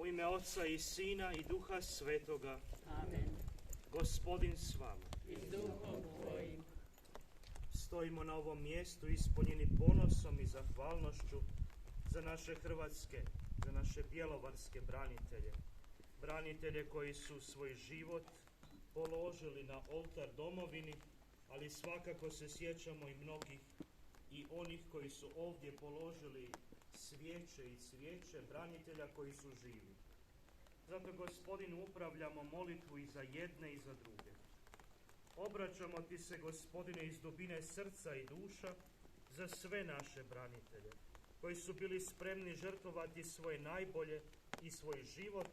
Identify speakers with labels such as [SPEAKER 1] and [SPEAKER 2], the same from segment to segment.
[SPEAKER 1] U ime Otca i Sina i Duha Svetoga.
[SPEAKER 2] Amen.
[SPEAKER 1] Gospodin s vama.
[SPEAKER 2] I s duhom tvojim.
[SPEAKER 1] Stojimo na ovom mjestu ispunjeni ponosom i zahvalnošću za naše hrvatske, za naše bjelovarske branitelje. Branitelje koji su svoj život položili na oltar domovini, ali svakako se sjećamo i mnogih i onih koji su ovdje položili svijeće i cvijeće, branitelja koji su živi. Zato, Gospodinu, upravljamo molitvu i za jedne i za druge. Obraćamo ti se, Gospodine, iz dubine srca i duša za sve naše branitelje, koji su bili spremni žrtvovati svoje najbolje i svoj život,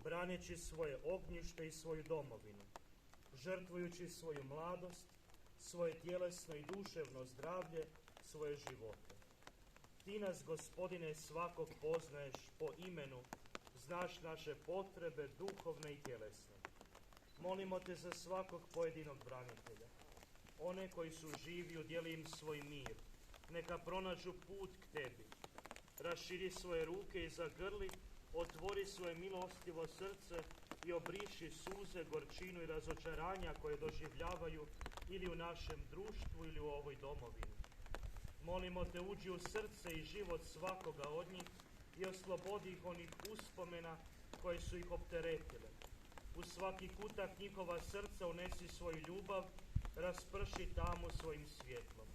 [SPEAKER 1] braneći svoje ognjište i svoju domovinu, žrtvujući svoju mladost, svoje tjelesno i duševno zdravlje, svoje živote. Ti nas, Gospodine, svakog poznaješ po imenu, znaš naše potrebe duhovne i tjelesne. Molimo te za svakog pojedinog branitelja. One koji su živi, udjeli im svoj mir. Neka pronađu put k tebi. Raširi svoje ruke i zagrli, otvori svoje milostivo srce i obriši suze, gorčinu i razočaranja koje doživljavaju ili u našem društvu ili u ovoj domovini. Molimo te, uđi u srce i život svakoga od njih i oslobodi ih onih uspomena koje su ih opteretile. U svaki kutak njihova srca unesi svoju ljubav, rasprši tamu svojim svjetlom.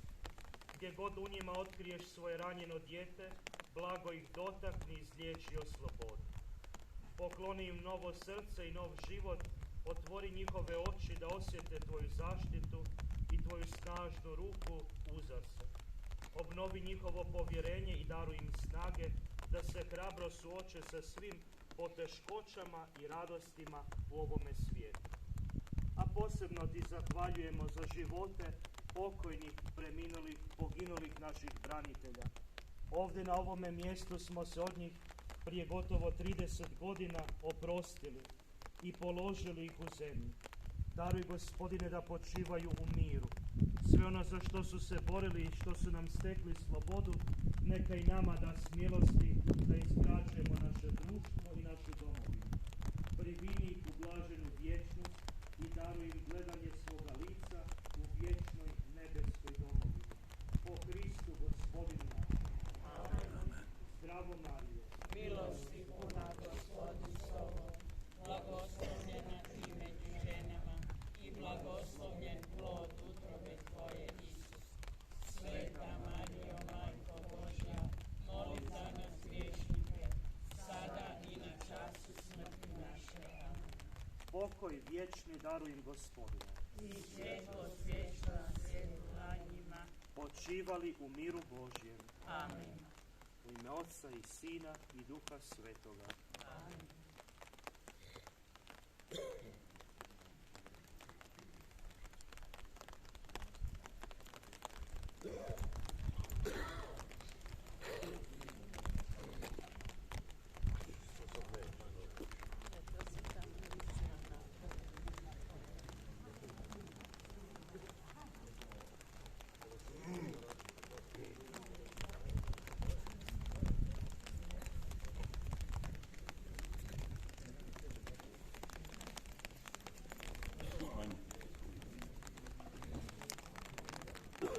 [SPEAKER 1] Gdje god u njima otkriješ svoje ranjeno dijete, blago ih dotakni, izliječi i oslobodi. Pokloni im novo srce i nov život, otvori njihove oči da osjete tvoju zaštitu i tvoju snažnu ruku uza se. Obnovi njihovo povjerenje i daruj im snage da se hrabro suoče sa svim poteškoćama i radostima u ovome svijetu. A posebno ti zahvaljujemo za živote pokojnih, preminulih, poginulih naših branitelja. Ovdje na ovome mjestu smo se od njih prije gotovo 30 godina oprostili i položili ih u zemlju. Daruj, Gospodine, da počivaju u miru. Sve ono za što su se borili i što su nam stekli slobodu, neka i nama da smjelosti da izgrađujemo naše društvo i našu domovinu. Privini ih u blaženu vječnost i daruj im gledanje svoga lica u vječnoj nebeskoj domovini. Po Kristu, Gospodinu našem.
[SPEAKER 2] Amen.
[SPEAKER 1] Zdravo Marijo,
[SPEAKER 2] Milosti puna, Gospodin s tobom, blagoslovljena ti među ženama i blagoslovljen plod utrobe tvoje, Isus. Sveta Marijo, Majko Božja, moli za nas griješnike, sada i na času smrti naše. Amen.
[SPEAKER 1] pokoj vječni daruj im, Gospodine.
[SPEAKER 2] I svjetlo svječno na svijetu na njima.
[SPEAKER 1] Počivali u miru Božjem.
[SPEAKER 2] Amen.
[SPEAKER 1] U ime Otca i Sina i Duha Svetoga.
[SPEAKER 2] Amen.